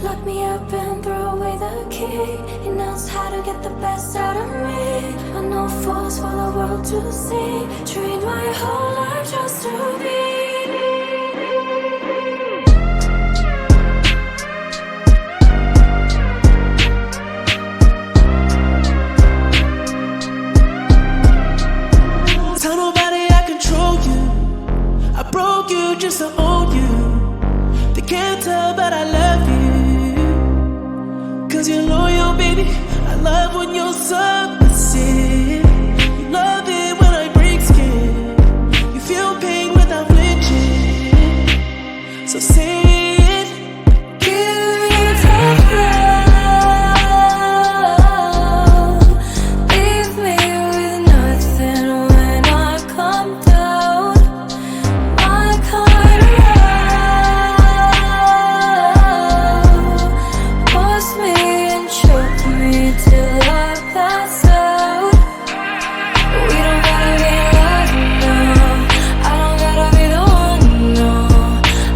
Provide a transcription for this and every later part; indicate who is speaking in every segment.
Speaker 1: Lock me up and throw away the key. He knows how to get the best out of me. But no force for the world to see. Trained my whole life just to be.
Speaker 2: Tell nobody I control you. I broke you just to own you. They can't tell but I love you. Cause you're loyal, baby. I love when you're submissive. You love it when I break skin. You feel pain without flinching. So say it.
Speaker 1: Give me tough love. Leave me with nothing when I come down. My kind of love. Force me and choke me till I pass out. We don't gotta be in love now. I don't gotta be the one, no.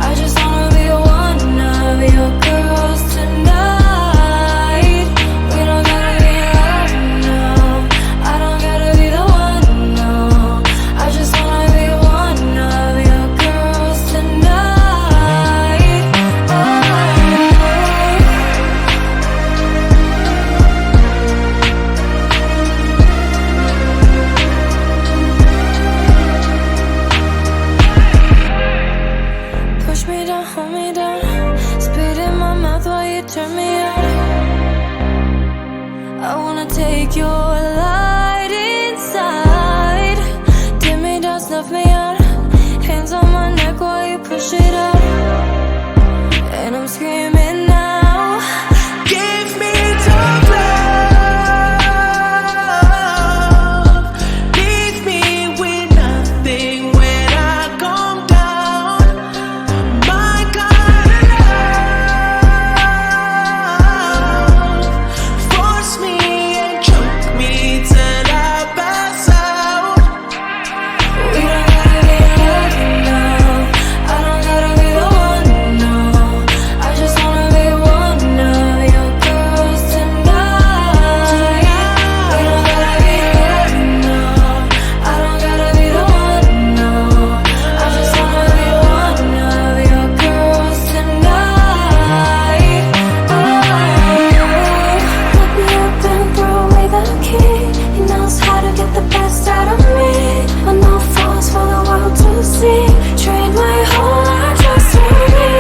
Speaker 1: I just wanna be one of your girls tonight. We don't gotta be in love now. I don't gotta be the one, no. I just wanna be one of your girls tonight. Push me down, hold me down. Spit in my mouth while you turn me on. I wanna take your light inside. Dim me down, snuff me out. Hands on my neck while you push it out. And I'm screaming now.
Speaker 2: Give me tough love. Leave me with nothing when I come down. My kind of love. Force me and choke me till I pass out.
Speaker 1: We don't gotta be in love now. I don't gotta be the one, no. I just wanna be one of your girls tonight. We don't gotta be in love now. I don't gotta be the one, no. I just wanna be one of your girls tonight. Look me up and throw away the key. He knows how to get the best out of me. But no force for the world to see. Trained my whole life just to be.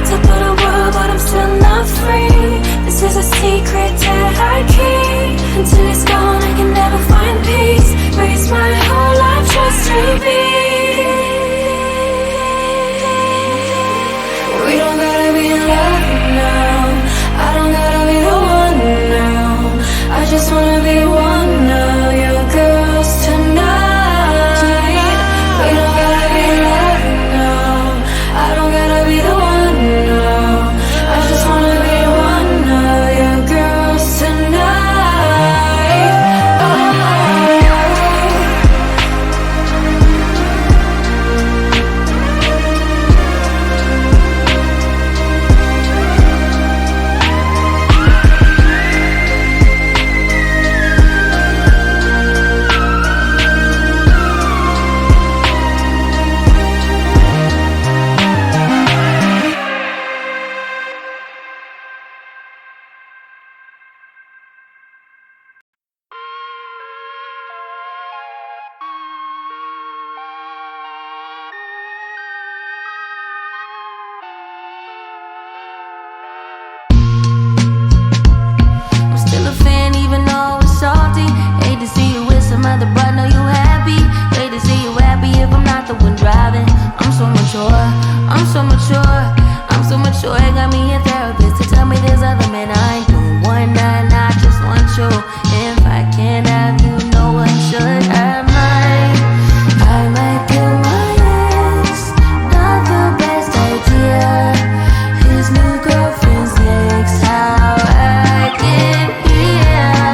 Speaker 1: Top of the world, but I'm still not free. This is a secret that I keep. Until it's gone, I can never find peace. Raise my whole life just to be. We don't gotta be in love now. I don't gotta be the one now. I just wanna be one of your girls tonight. We don't gotta be in love now. I don't gotta be the one now. I just wanna be one of your girls tonight. I'm still a fan even though it's salty. Hate to see you with some other, but know you happy. Hate to see you happy if I'm not the one driving. I'm so mature, I'm so mature, I'm so mature. It got me a therapist to tell me there's other men I ain't doing one night, I just want you. If I can't have you, no one should have mine. I might kill my ex, not the best idea. His new girlfriend's next, how I get here.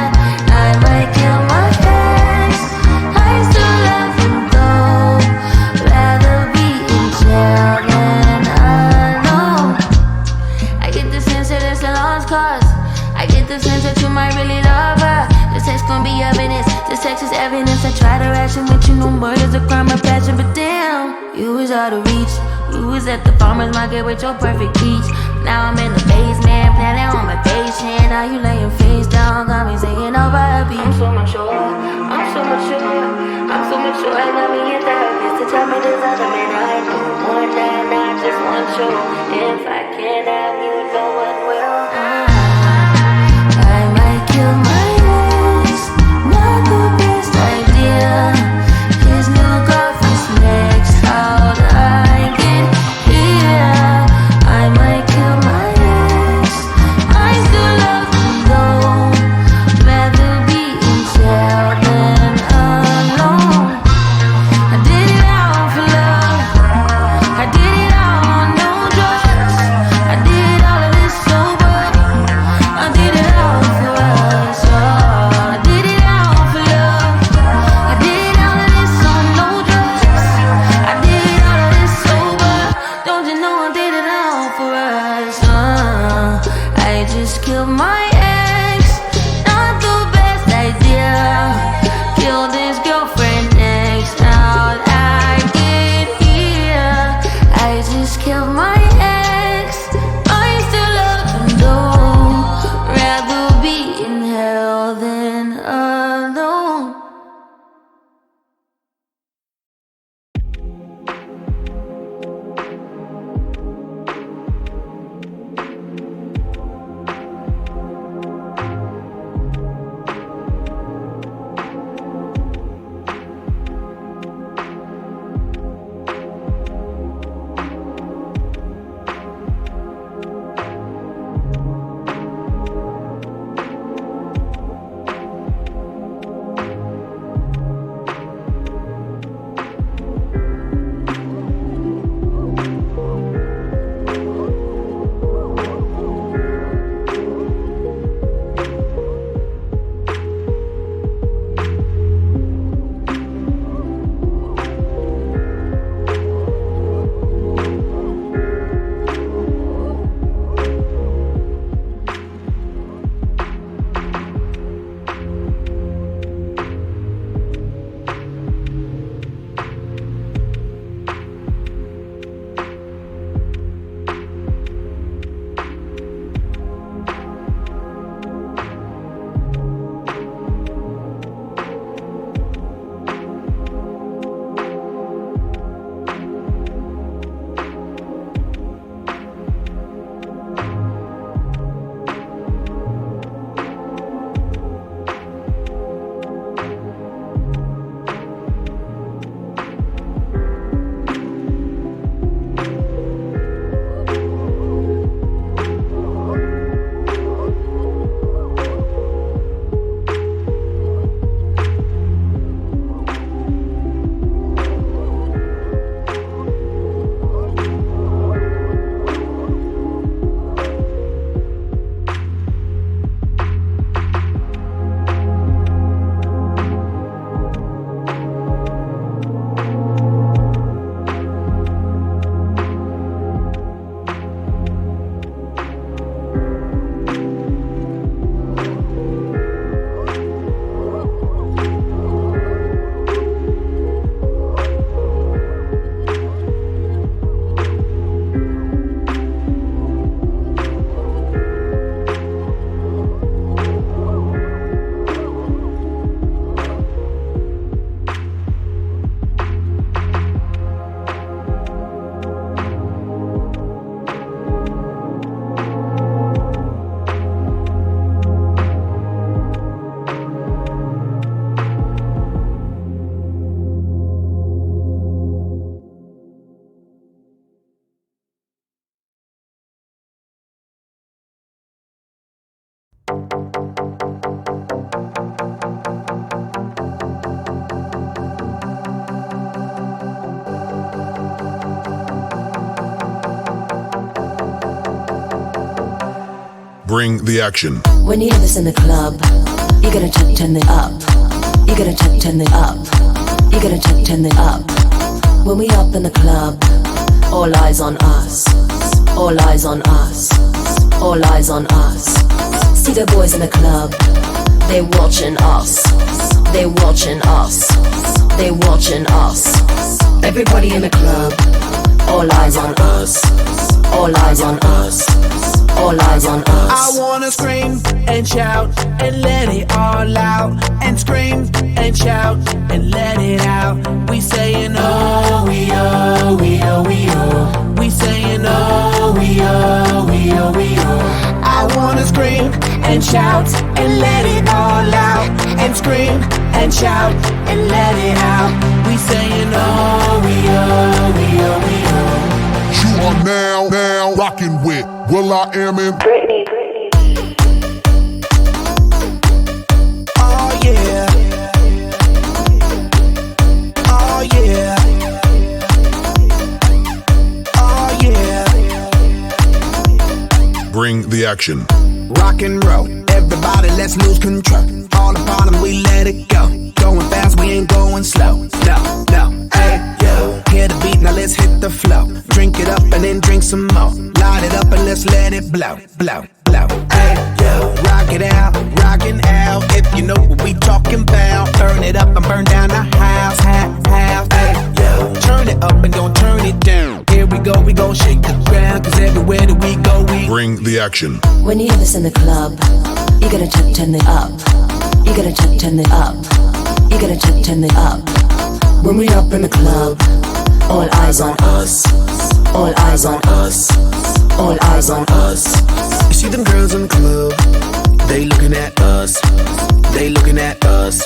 Speaker 1: I might kill my ex, I still love him though. Rather be in jail than alone. I cause I get the sense that you might really love her. This text gon' be evidence, this text is evidence. I try to ration with you, no murder's a crime of passion. But damn, you was out of reach. You was at the farmer's market with your perfect peach. Now I'm in the basement, planning on my patient. Now you laying face down, got me singing over a beat. I'm so mature, I'm so mature, I'm so mature. I got me a therapist to tell me there's other men I know more than I just want you. If I can't have you, no one will. I might kill my ex, not the best idea. His new girlfriend's next, how'd I get here? I might kill my ex, I still love him though. Rather be in jail than alone. I did it all for love, I did it all on no drugs. I did all of this sober, I did it all for us. I did it all for love, I did all of this on no drugs. I did all of this sober, don't you know I did it all for us. I just killed my ex, not the best idea. Killed his girlfriend next, how'd I get here? I just killed my ex, I still love him though. Rather be in hell than alone.
Speaker 3: Bring the action.
Speaker 4: When you hear this in the club, you gotta turn it up. You gotta turn it up. You gotta turn it up. When we up in the club, all eyes on us. All eyes on us. all eyes on us. See the boys in the club, they watching us. They watching us. They watching us. Everybody in the club, all eyes on us. All eyes on us. All eyes on us.
Speaker 2: I wanna scream and shout and let it all out. And scream and shout and let it out. We saying oh, we oh, we oh, we oh. We saying oh, we oh, we oh, we oh. I wanna scream and shout and let it all out. And scream and shout and let it out. We saying oh, we oh, we oh, we oh.
Speaker 3: You are now rocking with will.i.am in
Speaker 1: Britney.
Speaker 2: Oh yeah. Oh yeah. Oh yeah.
Speaker 3: Bring the action.
Speaker 2: Rock and roll, everybody let's lose control. All the bottom we let it go. Going fast, we ain't going slow. No, no, hey, yo. Hear the beat, now let's hit the flow. Drink it up and then drink some more. Light it up and let's let it blow, blow, blow. Hey, yo. Rock it out, rockin' out. If you know what we talking about. Burn it up and burn down the house, house. Hey, yo. Turn it up and don't turn it down. Here we go shake the ground. Cause everywhere that we go, we
Speaker 3: bring the action.
Speaker 4: When you hear this in the club, you gotta turn it up. You gotta turn it up. You gotta turn it up. When we up in the club, all eyes on us. All eyes on us. All eyes on us.
Speaker 2: You see them girls in the club, they looking at us. They looking at us.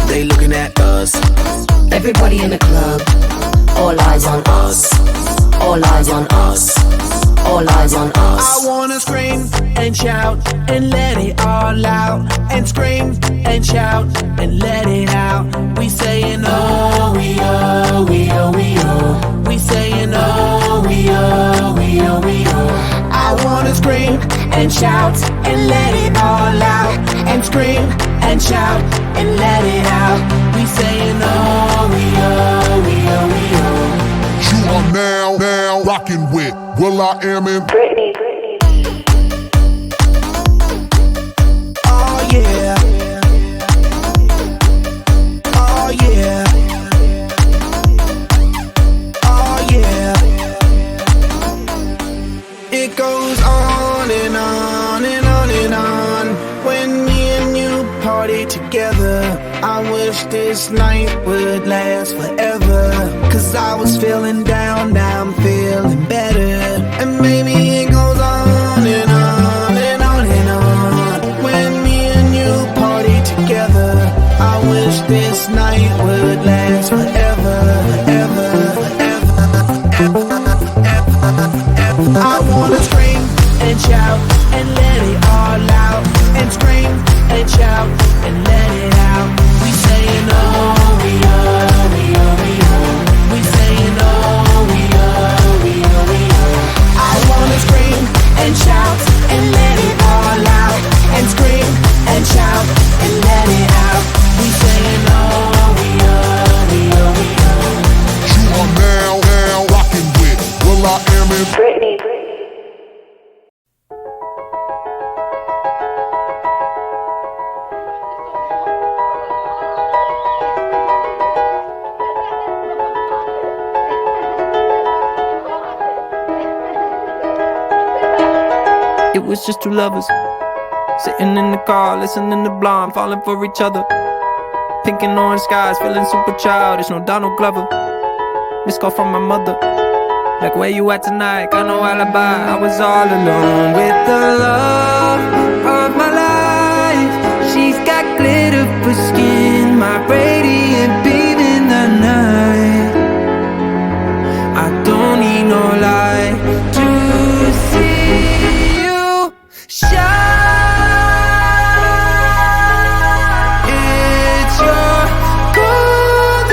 Speaker 2: They looking at us.
Speaker 4: Everybody in the club, all eyes on us. All eyes on us. All eyes on us.
Speaker 2: I wanna scream and shout and let it all out. And scream and shout and let it out. We saying oh, we oh, we oh, we oh. We saying oh, we oh, we oh, we oh. I wanna scream and shout and let it all out. And scream and shout and let it out. We saying oh, we oh, we oh, we oh.
Speaker 3: You are now rocking with will.i.am in
Speaker 1: Britney.
Speaker 2: Oh yeah. Oh yeah. Oh yeah. It goes on and on and on and on. When me and you party together, I wish this night would last forever. Cause I was feeling down, now I'm feeling better. And maybe it goes on and on and on and on. When me and you party together, I wish this night would last forever, forever, forever, forever. I wanna scream and shout and let it all out. And scream and shout and let it out. We saying oh, we oh, we oh, we oh. We saying oh, we oh, we oh, we oh. I wanna scream and shout and let it all out. And scream and shout and let it out. We saying oh, we oh, we oh, we oh.
Speaker 3: You are now rocking with will.i.am in
Speaker 1: Britney.
Speaker 5: It was just two lovers sitting in the car, listening to Blonde, falling for each other. Pink and orange skies, feeling super childish. No Donald Glover. Missed call from my mother, like where you at tonight? Got no alibi. I was all alone with the love of my life. She's got glitter for skin, my radiant beam in the night. I don't need no light to see you shine. It's your golden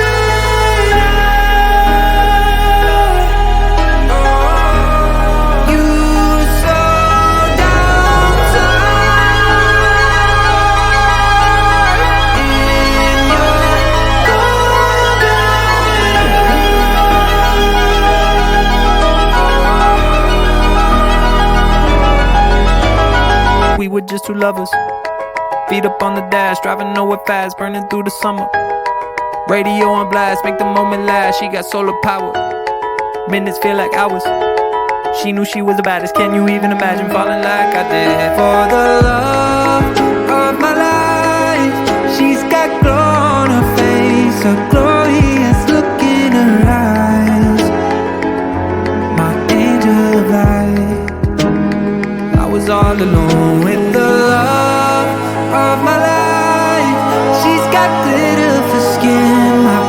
Speaker 5: hour. You so downside in your golden hour. We were just two lovers, feet up on the dash, driving nowhere fast, burning through the summer. Radio on blast, make the moment last. She got solar power, minutes feel like hours. She knew she was the baddest. Can you even imagine falling like I did? For the love of my life, she's got glow on her face, a glorious look in her eyes. My angel of light. I was all alone with the love of my life. She's got glitter for skin, my